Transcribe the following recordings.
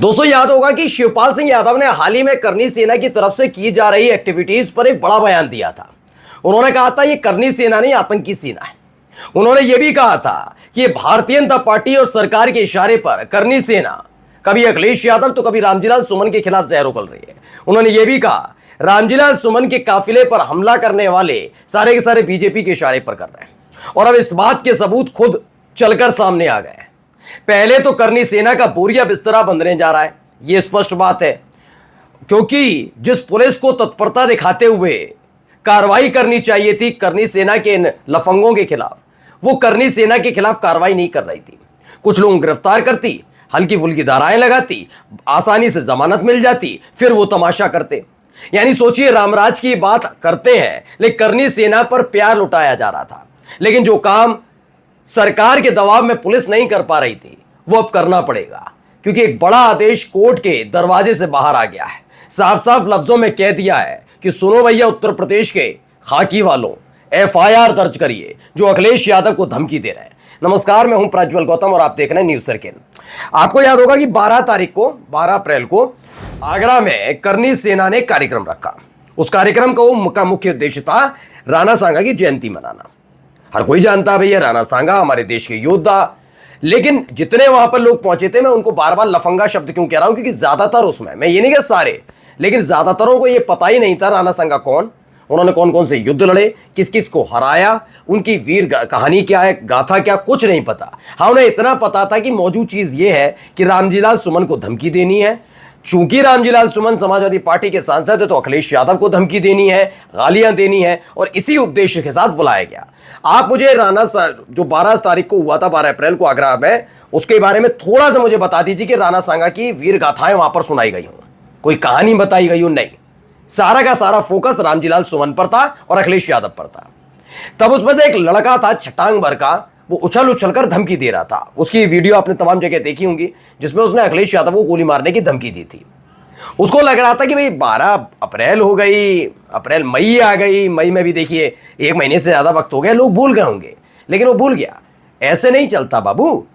दोस्तों याद होगा कि शिवपाल सिंह यादव ने हाल ही में करनी सेना की तरफ से की जा रही एक्टिविटीज पर एक बड़ा बयान दिया था। उन्होंने कहा था ये करनी सेना नहीं, आतंकी सेना है। उन्होंने ये भी कहा था कि ये भारतीय जनता पार्टी और सरकार के इशारे पर करनी सेना कभी अखिलेश यादव तो कभी रामजीलाल सुमन के खिलाफ जहर उगल रही है। उन्होंने ये भी कहा रामजीलाल सुमन के काफिले पर हमला करने वाले सारे के सारे बीजेपी के इशारे पर कर रहे हैं और अब इस बात के सबूत खुद चलकर सामने आ गए। पहले तो करनी सेना का बोरिया बिस्तरा बंधने जा रहा है, यह स्पष्ट बात है, क्योंकि जिस पुलिस को तत्परता दिखाते हुए कार्रवाई करनी चाहिए थी करनी सेना के इन लफंगों के खिलाफ, वो करनी सेना के खिलाफ कार्रवाई नहीं कर रही थी। कुछ लोग गिरफ्तार करती, हल्की फुल्की धाराएं लगाती, आसानी से जमानत मिल जाती, फिर वो तमाशा करते। यानी सोचिए, रामराज की बात करते हैं लेकिन करनी सेना पर प्यार लुटाया जा रहा था। लेकिन जो काम सरकार के दबाव में पुलिस नहीं कर पा रही थी वो अब करना पड़ेगा, क्योंकि एक बड़ा आदेश कोर्ट के दरवाजे से बाहर आ गया है। साफ साफ लफ्जों में कह दिया है कि सुनो भैया उत्तर प्रदेश के खाकी वालों, एफआईआर दर्ज करिए जो अखिलेश यादव को धमकी दे रहे हैं। नमस्कार, मैं हूं प्रज्वल गौतम और आप देख रहे हैं न्यूज सर्किल। आपको याद होगा कि 12 अप्रैल को आगरा में करनी सेना ने कार्यक्रम रखा। उस कार्यक्रम का मुख्य उद्देश्य था राणा सांगा की जयंती मनाना। हर कोई जानता भैया राणा सांगा हमारे देश के योद्धा, लेकिन जितने वहां पर लोग पहुंचे थे, मैं उनको बार बार लफंगा शब्द क्यों कह रहा हूं, क्योंकि ज्यादातर उसमें, मैं ये नहीं कह सारे, लेकिन ज्यादातरों को ये पता ही नहीं था राणा सांगा कौन, उन्होंने कौन कौन से युद्ध लड़े, किस किस को हराया, उनकी वीर कहानी क्या है, गाथा क्या, कुछ नहीं पता। हाँ, उन्हें इतना पता था कि मौजूद चीज ये है कि रामजीलाल सुमन को धमकी देनी है। चूंकि रामजीलाल सुमन समाजवादी पार्टी के सांसद है तो अखिलेश यादव को धमकी देनी है, गालियां देनी है, और इसी उद्देश्य के साथ बुलाया गया। आप मुझे जो 12 तारीख को हुआ था, 12 अप्रैल को आगरा में, उसके बारे में थोड़ा सा मुझे बता दीजिए कि राणा सांगा की वीर गाथाएं वहां पर सुनाई गई हो, कोई कहानी बताई गई हो? नहीं, सारा का सारा फोकस रामजीलाल सुमन पर था और अखिलेश यादव पर था। तब उसमें से एक लड़का था छटांग भर का, वो उछल उछल कर धमकी दे रहा था। उसकी वीडियो आपने तमाम जगह देखी होंगी, जिसमें उसने अखिलेश यादव को गोली मारने की धमकी दी थी। उसको लग रहा था कि भाई 12 अप्रैल हो गई, मई आ गई, मई में भी देखिए 1 महीने से ज्यादा वक्त हो गया, लोग भूल गए होंगे, लेकिन वो भूल गया। ऐसे नहीं चलता बाबू,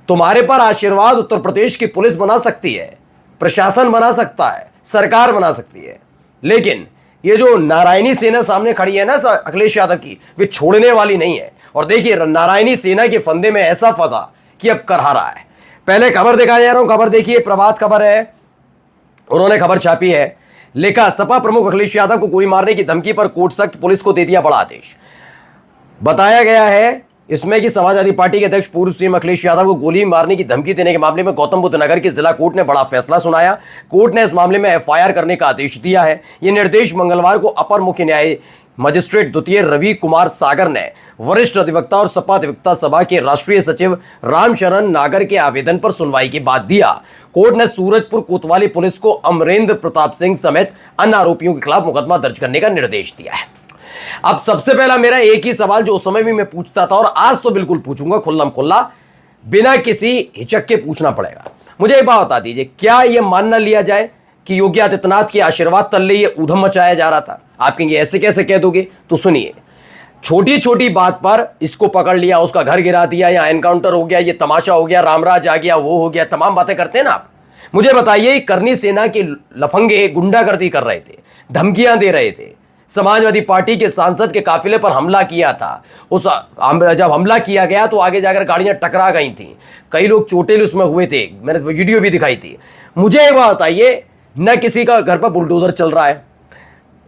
तुम्हारे पर आशीर्वाद उत्तर प्रदेश की पुलिस बना सकती है, प्रशासन बना सकता है, सरकार बना सकती है, लेकिन ये जो नारायणी सेना सामने खड़ी है ना अखिलेश यादव की, वे छोड़ने वाली नहीं है। और देखिए नारायणी सेना के फंदे में ऐसा फंसा कि अब करहा रहा है। पहले खबर दिखाया जा रहा हूं, खबर देखिए, प्रभात खबर है, उन्होंने खबर छापी है, लिखा सपा प्रमुख अखिलेश यादव को गोली मारने की धमकी पर कोर्ट सख्त, पुलिस को दे दिया बड़ा आदेश। बताया गया है इसमें कि समाजवादी पार्टी के अध्यक्ष पूर्व सीएम अखिलेश यादव को गोली मारने की धमकी देने के मामले में गौतम बुद्ध नगर की जिला कोर्ट ने बड़ा फैसला सुनाया। कोर्ट ने इस मामले में एफआईआर करने का आदेश दिया है। यह निर्देश मंगलवार को अपर मुख्य न्याय मजिस्ट्रेट द्वितीय रवि कुमार सागर ने वरिष्ठ अधिवक्ता और सपा अधिवक्ता सभा के राष्ट्रीय सचिव रामशरण नागर के आवेदन पर सुनवाई के बाद दिया। कोर्ट ने सूरजपुर कोतवाली पुलिस को अमरेंद्र प्रताप सिंह समेत अन्य आरोपियों के खिलाफ मुकदमा दर्ज करने का निर्देश दिया है। अब सबसे पहला मेरा एक ही सवाल, जो उस समय भी मैं पूछता था और आज तो बिल्कुल पूछूंगा खुल्लम खुल्ला, बिना किसी हिचक के पूछना पड़ेगा। मुझे एक बात बता दीजिए, क्या यह मान न लिया जाए कि योगी आदित्यनाथ के आशीर्वाद तले ये ऊधम मचाया जा रहा था? आप कहेंगे ऐसे कैसे कह दोगे, तो सुनिए, छोटी छोटी बात पर इसको पकड़ लिया, उसका घर गिरा दिया, या एनकाउंटर हो गया, ये तमाशा हो गया, रामराज आ गया, वो हो गया, तमाम बातें करते हैं ना आप। मुझे बताइए, करनी सेना के लफंगे गुंडागर्दी कर रहे थे, धमकियां दे रहे थे, समाजवादी पार्टी के सांसद के काफिले पर हमला किया था। जब हमला किया गया तो आगे जाकर गाड़ियां टकरा गई थी, कई लोग चोटिल उसमें हुए थे, मैंने वीडियो भी दिखाई थी। मुझे एक बात बताइए, न किसी का घर पर बुलडोजर चल रहा है,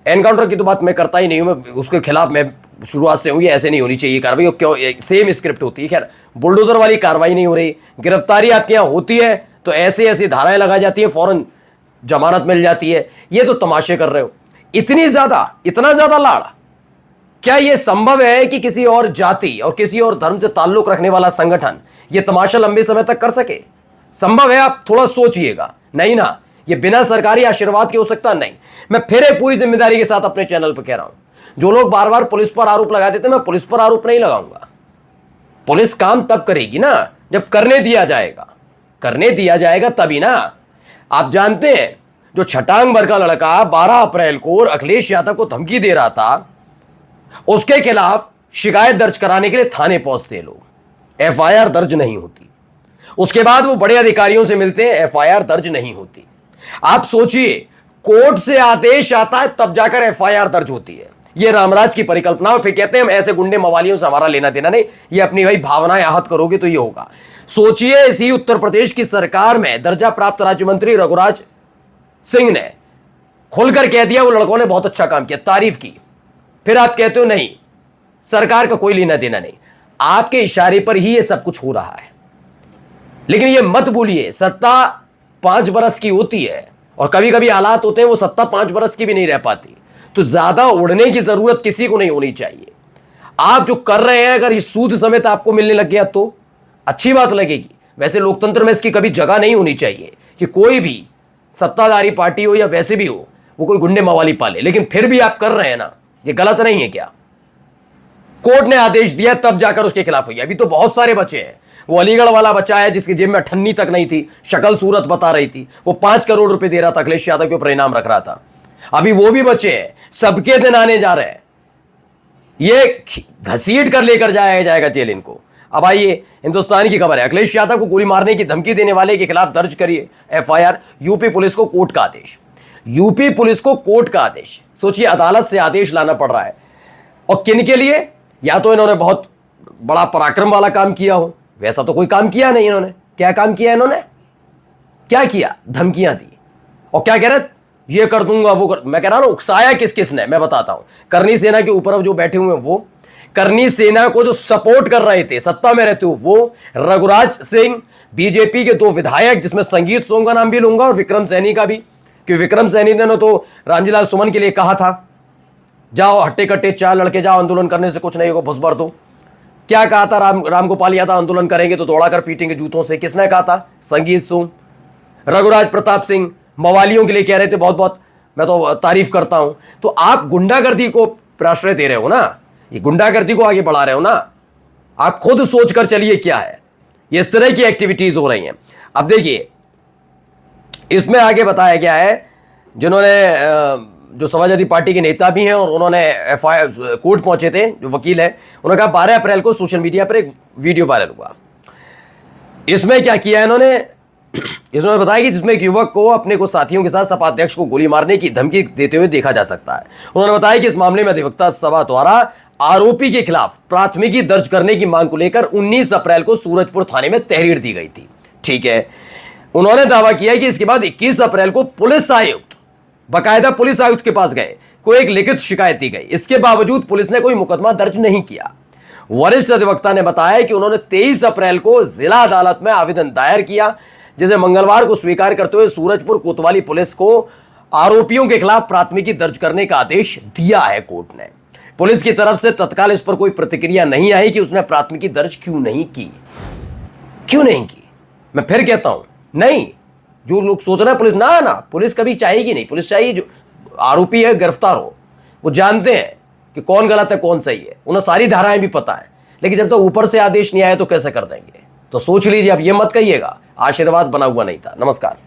एनकाउंटर की तो बात मैं करता ही नहीं हूं, मैं उसके खिलाफ मैं शुरुआत से हूं, ये ऐसे नहीं होनी चाहिए कार्रवाई, क्यों सेम स्क्रिप्ट होती है। खैर, बुलडोजर वाली कार्रवाई नहीं हो रही, गिरफ्तारी आपके यहां होती है तो ऐसी ऐसी धाराएं लगा जाती है, फौरन जमानत मिल जाती है। ये तो तमाशे कर रहे हो, इतना ज्यादा लाड़। क्या यह संभव है कि किसी और जाति और किसी और धर्म से ताल्लुक रखने वाला संगठन यह तमाशा लंबे समय तक कर सके? संभव है? आप थोड़ा सोचिएगा। नहीं ना, यह बिना सरकारी आशीर्वाद के हो सकता नहीं। मैं फिर पूरी जिम्मेदारी के साथ अपने चैनल पर कह रहा हूं, जो लोग बार बार पुलिस पर आरोप लगा देते, मैं पुलिस पर आरोप नहीं लगाऊंगा। पुलिस काम तब करेगी ना जब करने दिया जाएगा तभी ना। आप जानते हैं, जो छटांग भर का लड़का 12 अप्रैल को अखिलेश यादव को धमकी दे रहा था, उसके खिलाफ शिकायत दर्ज कराने के लिए थाने पहुंचते लोग, एफआईआर दर्ज नहीं होती। उसके बाद वो बड़े अधिकारियों से मिलते हैं, एफआईआर दर्ज नहीं होती। आप सोचिए, कोर्ट से आदेश आता है तब जाकर एफआईआर दर्ज होती है। ये रामराज की परिकल्पना। और फिर कहते हैं हम ऐसे गुंडे मवालियों से हमारा लेना देना नहीं, ये अपनी भाई भावनाएं आहत करोगे तो ये होगा। सोचिए, इसी उत्तर प्रदेश की सरकार में दर्जा प्राप्त राज्य मंत्री रघुराज सिंह ने खुलकर कह दिया वो लड़कों ने बहुत अच्छा काम किया, तारीफ की। फिर आप कहते हो नहीं, सरकार का कोई लेना देना नहीं। आपके इशारे पर ही ये सब कुछ हो रहा है। लेकिन ये मत भूलिए, सत्ता 5 बरस की होती है और कभी कभी हालात होते हैं वो सत्ता 5 बरस की भी नहीं रह पाती। तो ज्यादा उड़ने की जरूरत किसी को नहीं होनी चाहिए। आप जो कर रहे हैं, अगर इस सूद समेत आपको मिलने लग गया तो अच्छी बात लगेगी। वैसे लोकतंत्र में इसकी कभी जगह नहीं होनी चाहिए कि कोई भी सत्ताधारी पार्टी हो या वैसे भी हो वो कोई गुंडे मवाली पाले। लेकिन फिर भी आप कर रहे हैं ना, ये गलत नहीं है क्या? कोर्ट ने आदेश दिया तब जाकर उसके खिलाफ हुई। अभी तो बहुत सारे बच्चे हैं। वो अलीगढ़ वाला बच्चा है जिसकी जेब में 98 तक नहीं थी, शक्ल सूरत बता रही थी, वो 5 करोड़ रुपए दे रहा था, अखिलेश यादव के ऊपर इनाम रख रहा था। अभी वो भी बच्चे हैं, सबके दिन आने जा रहे हैं। ये घसीट कर लेकर जाया जाएगा जेल इनको। अब आइए, हिंदुस्तान की खबर है, अखिलेश यादव को गोली मारने की धमकी देने वाले के खिलाफ दर्ज करिए एफआईआर। यूपी पुलिस को कोर्ट का आदेश। यूपी पुलिस को कोर्ट का आदेश। सोचिए, अदालत से आदेश लाना पड़ रहा है। और किन के लिए? या तो इन्होंने बहुत बड़ा पराक्रम वाला काम किया हो, वैसा तो कोई काम किया नहीं इन्होंने। क्या काम किया इन्होंने? क्या किया? धमकियां दी। और क्या कह रहे, ये कर दूंगा वो कर। मैं कह रहा हूं, उकसाया किस किसने, मैं बताता हूं। करनी सेना के ऊपर अब जो बैठे हुए हैं वो, करनी सेना को जो सपोर्ट कर रहे थे सत्ता में रहते हो वो, रघुराज सिंह, बीजेपी के 2 विधायक जिसमें संगीत सोम का नाम भी लूंगा और विक्रम सैनी का भी, क्योंकि विक्रम सैनी ने तो रामजीलाल सुमन के लिए कहा था जाओ हट्टे कट्टे 4 लड़के जाओ, आंदोलन करने से कुछ नहीं होगा, भुस भर दो। क्या कहा था रामगोपाल यादव, आंदोलन करेंगे तो दौड़ाकर पीटेंगे जूतों से। किसने कहा था? संगीत सोम। रघुराज प्रताप सिंह मवालियों के लिए कह रहे थे, बहुत बहुत मैं तो तारीफ करता हूं। तो आप गुंडागर्दी को प्रश्रय दे रहे हो ना, ये गुंडागर्दी को आगे बढ़ा रहे हो ना। आप खुद सोच कर चलिए क्या है। ये इस तरह की एक्टिविटीज हो रही हैं। अब देखिए, इसमें आगे बताया गया है, जिन्होंने जो समाजवादी पार्टी के नेता भी हैं और उन्होंने एफआईआर कोर्ट पहुंचे थे, जो वकील है, उन्होंने कहा 12 अप्रैल को सोशल मीडिया पर एक वीडियो वायरल हुआ। इसमें क्या किया इन्होंने? इसमें बताया कि जिसमें एक युवक को अपने कुछ साथियों के साथ सपा अध्यक्ष को गोली मारने की धमकी देते हुए देखा जा सकता है। उन्होंने बताया कि इस मामले में अधिवक्ता सभा द्वारा आरोपी के खिलाफ प्राथमिकी दर्ज करने की मांग को लेकर 19 अप्रैल को सूरजपुर थाने में तहरीर दी गई थी। ठीक है। उन्होंने दावा किया कि इसके बाद 21 अप्रैल को पुलिस आयुक्त, बाकायदा पुलिस आयुक्त के पास गए, कोई एक लिखित शिकायत दी गई। इसके बावजूद पुलिस ने कोई मुकदमा दर्ज नहीं किया। वरिष्ठ अधिवक्ता ने बताया कि उन्होंने 23 अप्रैल को जिला अदालत में आवेदन दायर किया, जिसे मंगलवार को स्वीकार करते हुए सूरजपुर कोतवाली पुलिस को आरोपियों के खिलाफ प्राथमिकी दर्ज करने का आदेश दिया है कोर्ट ने। पुलिस की तरफ से तत्काल इस पर कोई प्रतिक्रिया नहीं आई कि उसने प्राथमिकी दर्ज क्यों नहीं की। क्यों नहीं की? मैं फिर कहता हूं, नहीं, जो लोग सोच रहे हैं पुलिस ना पुलिस कभी चाहेगी नहीं। पुलिस चाहिए जो आरोपी है गिरफ्तार हो। वो जानते हैं कि कौन गलत है कौन सही है, उन्हें सारी धाराएं भी पता है। लेकिन जब तक ऊपर से आदेश नहीं आया तो कैसे कर देंगे? तो सोच लीजिए। अब ये मत कहिएगा आशीर्वाद बना हुआ नहीं था। नमस्कार।